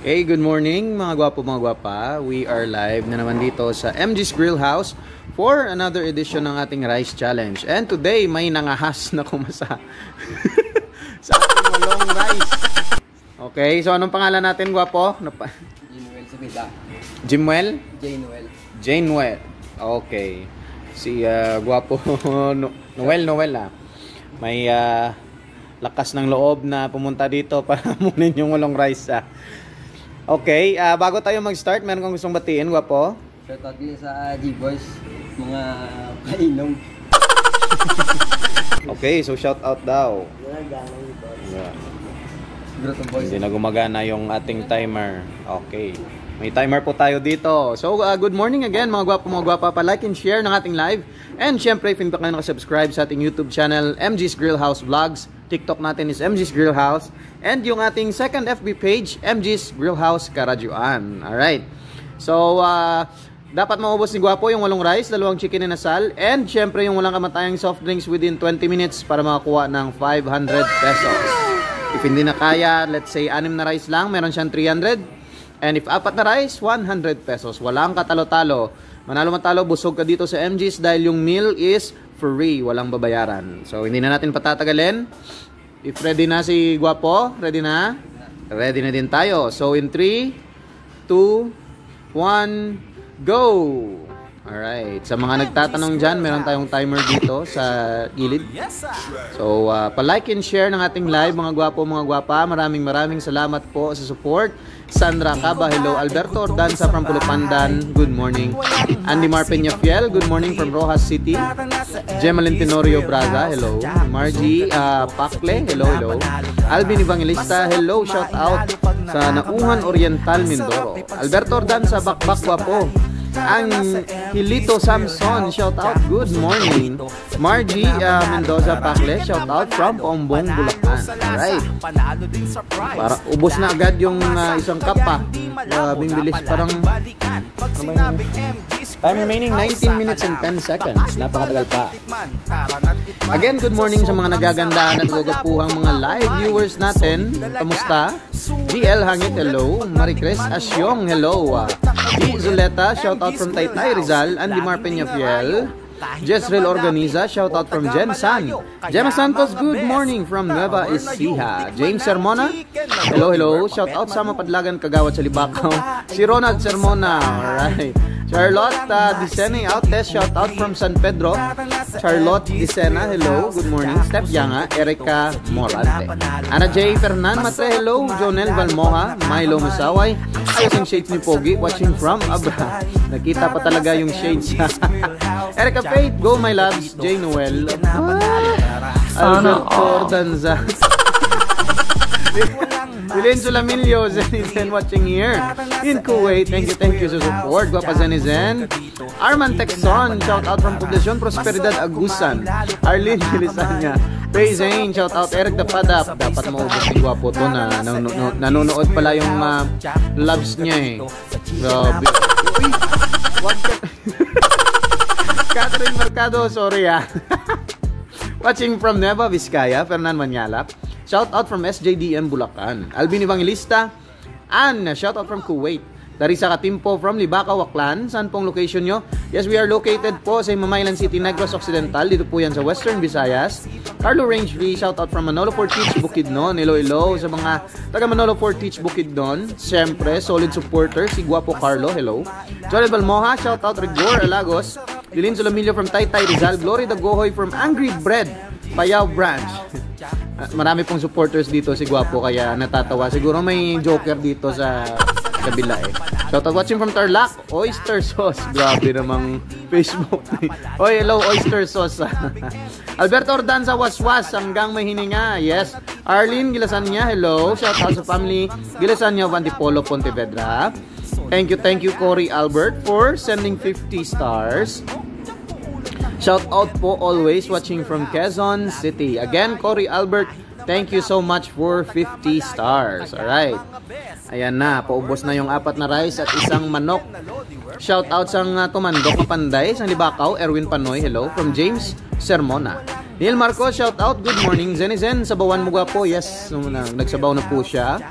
Hey, good morning mga gwapo mga gwapa. We are live na naman dito sa MG's Grill House for another edition ng ating Rice Challenge. And today may nangahas na kumasa sa ating malong rice. Okay, so anong pangalan natin gwapo? Januel Sabida. Jimwell? Januel. Januel. Okay. Si gwapo Noel may lakas ng loob na pumunta dito para munin yung malong rice. Okay, bago tayo mag-start, meron kang gustong batiin, gwapo? Shoutout din sa G-Boys, mga kainom. Okay, so shoutout daw. Yeah. Hindi na gumagana yung ating timer. Okay. May timer po tayo dito. So, good morning again mga gwapo mga gwapa. Pa-like and share ng ating live. And syempre, if hindi pa kayo nakasubscribe sa ating YouTube channel, MG's Grill House Vlogs. TikTok natin is MG's Grill House. And yung ating second FB page, MG's Grill House Karajuan. Alright. So, dapat maubos ni Gwapo yung 8 rice, 2 chicken inasal, and syempre yung walang kamatayang soft drinks within 20 minutes para makakuha ng 500 pesos. If hindi na kaya, let's say 6 na rice lang, meron siyang 300. And if 4 na rice, 100 pesos. Walang katalo-talo. Manalo-matalo, busog ka dito sa MG's dahil yung meal is free, walang babayaran. So, hindi na natin patatagalin. If ready na si Gwapo, ready na? Ready na din tayo. So, in 3, 2, 1, go! Alright. Sa mga nagtatanong dyan, meron tayong timer dito sa gilid. So, pa-like and share ng ating live, mga gwapo, mga gwapa. Maraming salamat po sa support. Sandra Caba, hello. Alberto Ordanza from Pulupandan, good morning. Andy Mar Peñafiel, good morning from Rojas City. Gemalyn Tenorio Braga, hello. Margie Pakle, hello. Alvin Evangelista, hello. Shout out sa Nauhan Oriental, Mindoro. Alberto Ordanza, bakbak po. Ang Hilito Samson, shout out, good morning. Margie Mendoza Pakle, shout out from Pombong, Bulacan. Alright. Para ubos na agad yung isang cup pa. Bilis parang time remaining 19 minutes and 10 seconds. Napakatagal pa. Again, good morning sa mga nagagandaan at gugupuhang mga live viewers natin. Kamusta? DL Hangit, hello. Maricris Asyong, hello. D. Zuleta, shout out from Taytay Rizal. Andy Mar Peñafiel. Jezreel Organiza, shout out from Jen San. Gemma Santos, good morning from Nueva Ecija. James Sermona, hello. Shout out sa Mapadlagan Kagawad sa Libakaw. Si Ronald Sermona, alright. Charlotte Dicena Outest, shout out from San Pedro. Charlotte Dicena, hello, good morning. Steph Yanga, Erica Morante. Ana J. Fernan Matre, hello. Jonel Valmoha, Milo Masaway. Ayos ang shades ni Pogi, watching from Abra. Nakita pa talaga yung shades. Erica Faith, go my loves. J. Noel. Alberto Ordanza. Dylan Sulamilio, Zenizen watching here in Kuwait. Thank you sa support. Guapa Zenizen. Arman Texon, shout out from Poblacion Prosperidad Agusan. Arlene Gilisanya. Ray Zane, shout out. Eric Dapadap. Dapat maubos si Guapo to na nanonood pala yung loves niya eh. Grabe. Catherine Mercado, sorry Watching from Nueva Vizcaya, Fernan Manyalap. Shout out from SJDM Bulacan. Alvin Evangelista. And shout out from Kuwait. Larissa Katimpo from Libakaw, Aklan. Saan pong location nyo? Yes, we are located po sa Mamaylan City, Negros Occidental. Dito po yan sa Western Visayas. Carlo Range V, shout out from Manolo Fortich, Bukidnon. Hello. Sa mga taga Manolo Fortich, Bukidnon. Siyempre, solid supporter. Si Guapo Carlo, hello. Joel Balmoha, shout out Rigor Alagos. Dilin Sulamilio from Taytay Rizal. Glory Dagohoy from Angry Bread, Payao Branch. Marami pong supporters dito si Guapo kaya natatawa. Siguro may joker dito sa kabila eh. Shoutout watching from Tarlac, Oyster Sauce. Grabe namang Facebook. Oy, hello Oyster Sauce. Alberto Ordanza Waswas, hanggang may hininga. Yes. Arlene Gilasanya, hello. Shoutout sa family Gilasanya Vantipolo Pontevedra. Thank you Cory Albert for sending 50 stars. Shout out po always watching from Quezon City. Again, Cory Albert, thank you so much for 50 stars. Alright. Ayan na, paubos na yung 4 na rice at isang manok. Shout out sa tumandok na panday, sa Libakaw, Erwin Panoy, hello. From James Sermona. Neil Marcos, shout out, good morning. Zenizen, sabawan mo po. Yes, nagsabaw na po siya.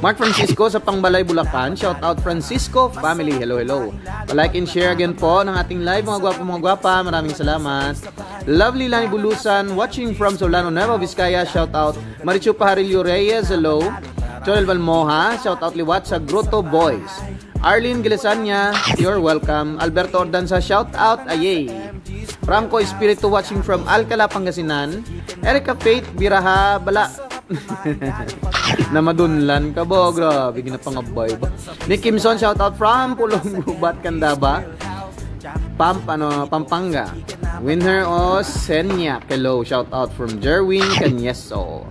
Mark Francisco sa Pangbalay, Bulacan. Shout out Francisco family. Hello, hello. Like and share again po ng ating live mga gwapa. Maraming salamat. Lovely Lani Bulusan watching from Solano, Nueva Vizcaya. Shout out Marichu Pajarillo Reyes. Hello. Joel Valmoha. Shout out liwat sa Grotto Boys. Arlene Gilisanya, you're welcome. Alberto Ordanza, shout out. Ayay. Franco Espiritu watching from Alcala, Pangasinan. Erica Faith Biraha Bala. Na madunlan ka ba? Grabe, ginapangabay ba? Nick Kimson, shout out from Pulong Gubat, Candaba. Pampanga. Winner o Senya. Hello, shout out from Jerwin Canyeso.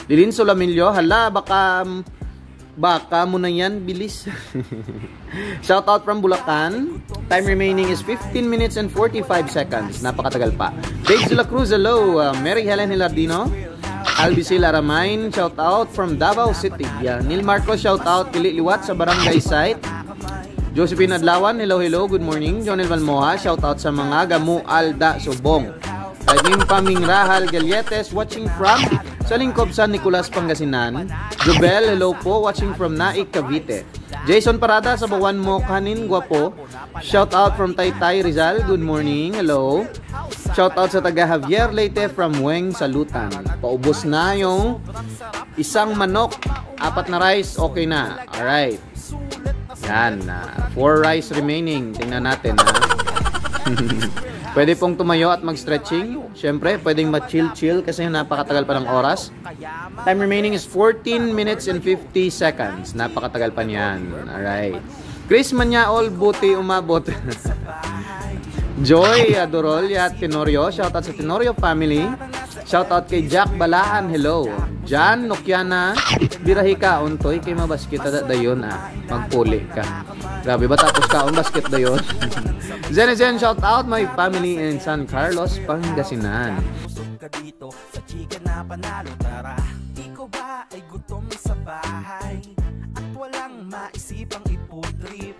Lilin Solamilio, hala, baka mo na yan, bilis. Shout out from Bulacan. Time remaining is 15 minutes and 45 seconds. Napakatagal pa. Dave de la Cruz, hello. Mary Helen Hilardino. Albicil Aramain, shout out from Davao City. Neil Marcos, shout out. Kililiwat sa Barangay Site. Josephine Adlawan, hello, hello. Good morning. Jonel Valmoha, shout out sa mga Gamu Alda Subong. Raimim Paming Rahal Galietes, watching from Salingkop, San Nicolas, Pangasinan. Jubel, hello po, watching from Naik, Cavite. Jason Parada sa Bawan mo, Kanin, Guapo. Shout out from Taytay, Rizal. Good morning, hello. Shout out sa taga Javier Leyte from Weng, Salutan. Paubos na yung isang manok, 4 na rice, okay na. Alright. Yan, 4 rice remaining. Tingnan natin, ha. Pwede pong tumayo at mag-stretching. Siyempre, pwedeng ma-chill-chill kasi napakatagal pa ng oras. Time remaining is 14 minutes and 50 seconds. Napakatagal pa niyan. Alright. Chris Manyaol, buti umabot. Joy Adorol at Tenorio. Shoutout sa Tenorio family. Shoutout kay Jack Balaan. Hello. Jan Nokiana. Birahi ka. Untoy kay mabasket dayon magpuli ka. Grabe ba tapos kaon basket dayon? Zen, shout out my family in San Carlos, Pangasinan. Dito sa chika na panalo, tara. Ikaw ba ay gutom sa bahay at walang maisipang ipudrip?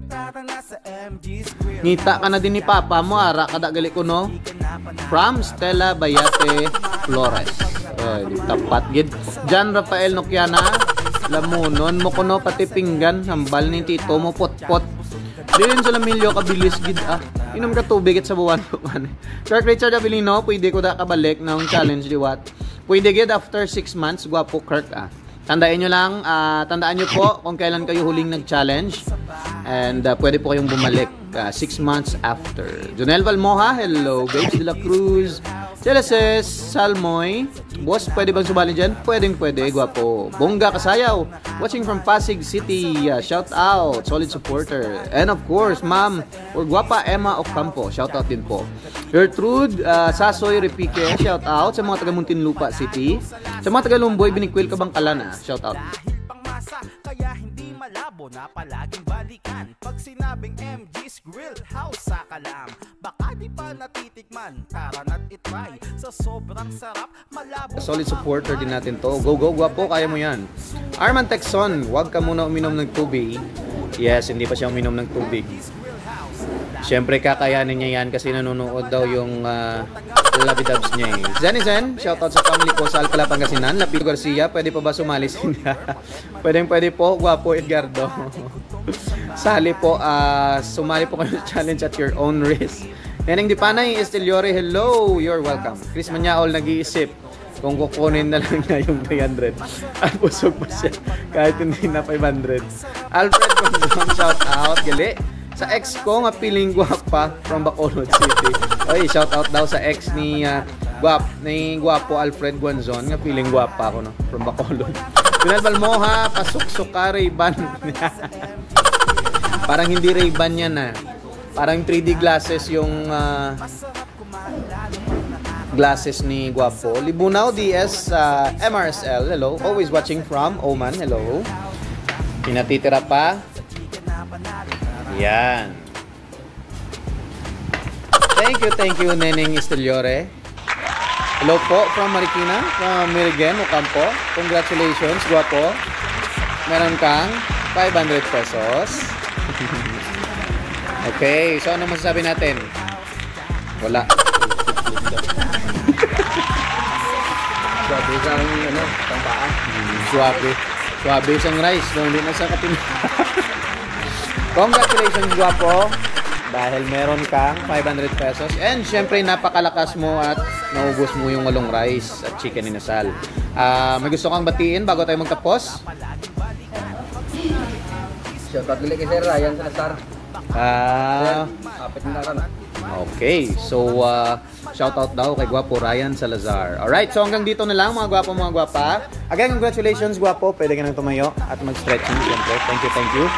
Tara na sa MG's Grill. Ngita ka na din ni Papa mo, ara kada gali ko no. From Stella Bayate Flores. Tapat gid. Jan Rafael Nokiana. Lamunon mo kuno pati pinggan hambal ni tito mo pot-pot. Diyan sa Lamilyo kabilis gid Inom ka tubig at sa buwan ko man. Sir Richard Abilino, pwede ko da kabalik ng challenge liwat. Pwede gid after 6 months, Guapo Kirk Tandaan nyo lang, tandaan nyo po kung kailan kayo huling nag-challenge. And pwede po kayong bumalik 6 months after. Jonel Valmoha, hello. Babes de la Cruz. Celeses Salmoy. Boss, pwede bang sumali dyan? Pwede, Guapo. Bongga Kasayaw. Watching from Pasig City. Shout out. Solid supporter. And of course, ma'am, or Guapa Emma Ocampo. Shout out din po. Gertrude Sasoy Repique. Shout out sa mga taga Muntinlupa City. Sa mga taga Lumboy, Binikwil Kabangkalan. Shout out. Kaya hindi malabo na palaging balikan pag sinabing MG's Grill House sa Kalam. Baka di pa natitikman, tara na't itry sa sobrang sarap, malabo. Solid supporter din natin to. Go, Guapo, kaya mo yan. Arman Texon, huwag ka muna uminom ng tubig. Yes, hindi pa siya uminom ng tubig. Siyempre kakayanin niya yan kasi nanonood daw yung labidabs niya Zen, shoutout sa family ko sa Alcala, Pangasinan. Lapito Garcia, pwede pa ba sumali siya? pwede po, Guapo Edgardo. Sali po, sumali po kayo sa challenge at your own risk. Neneng Dipanay, Esteliore, hello, you're welcome. Chris Manyaol, nag-iisip kung kukunin na lang niya yung 300. At busog pa siya kahit hindi na 500. Alfred Gonzon, shoutout, gali. Sa ex ko nga piling guwapa from Bacolod City. Oy, shout out daw sa ex ni Guapo Alfred Guanzon nga piling guwapa ako no from Bacolod. Pinal Balmoha, pasok-suka Ray-Ban. Parang hindi Ray-Ban yan Parang 3D glasses yung glasses ni Guapo. Libunaw DS MRSL, hello. Always watching from Oman, hello. Pinatitira pa. Yan. Thank you, Neneng Esteliore. Hello po from Marikina, from Mirigen, Ocampo. Congratulations, Guapo. Meron kang 500 pesos. Okay, so ano masasabi natin? Wala. Swabe sa pang paa. Swabe. Swabe siyang rice, no? Hindi na sa katin. Congratulations, Guwapo. Dahil meron kang 500 pesos. And syempre, napakalakas mo at naubos mo yung 8 rice at chicken inasal. May gusto kang batiin bago tayo magtapos? Shoutout nila kay Sir Ryan Salazar. Kapit na ka na. Okay, so shoutout daw kay Guwapo Ryan Salazar. Alright, so hanggang dito na lang mga Guwapo, mga Guwapa. Again, congratulations Guwapo. Pwede ka nang tumayo at mag-stretching syempre. Thank you.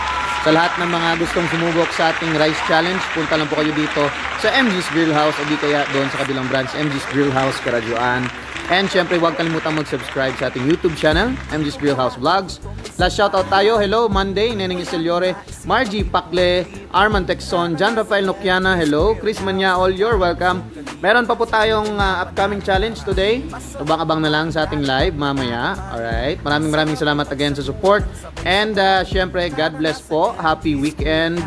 Sa lahat ng mga gustong sumubok sa ating Rice Challenge, punta lang po kayo dito sa MG's Grill House o di kaya doon sa kabilang branch, MG's Grill House, Karadjuan. And syempre, huwag kalimutang mag-subscribe sa ating YouTube channel, MG's Grill House Vlogs. Last shoutout tayo, hello, Monday, Neneng Iseliore, Margie Pakle, Arman Texon, John Rafael Nokiana, hello, Chris Manyaol, you're welcome. Meron pa po tayong upcoming challenge today. Abang-abang na lang sa ating live mamaya. Alright, maraming salamat again sa support. And syempre, God bless po. Happy weekend.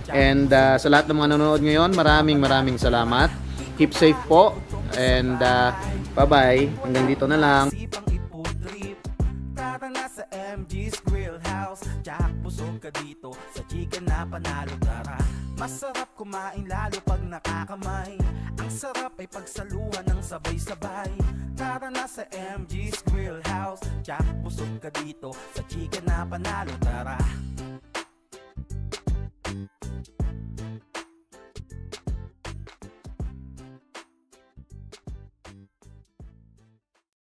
And sa lahat ng mga nanonood ngayon, maraming salamat. Keep safe po. And bye-bye. Hanggang dito na lang. Sa MG's Grill House, Jack, busog ka dito sa chicken na panalo, tara. Masarap kumain lalo pag nakakamay. Ang sarap ay pagsaluhan ng sabay-sabay. Tara na sa MG's Grill House, Jack, busog ka dito sa chicken na panalo, tara.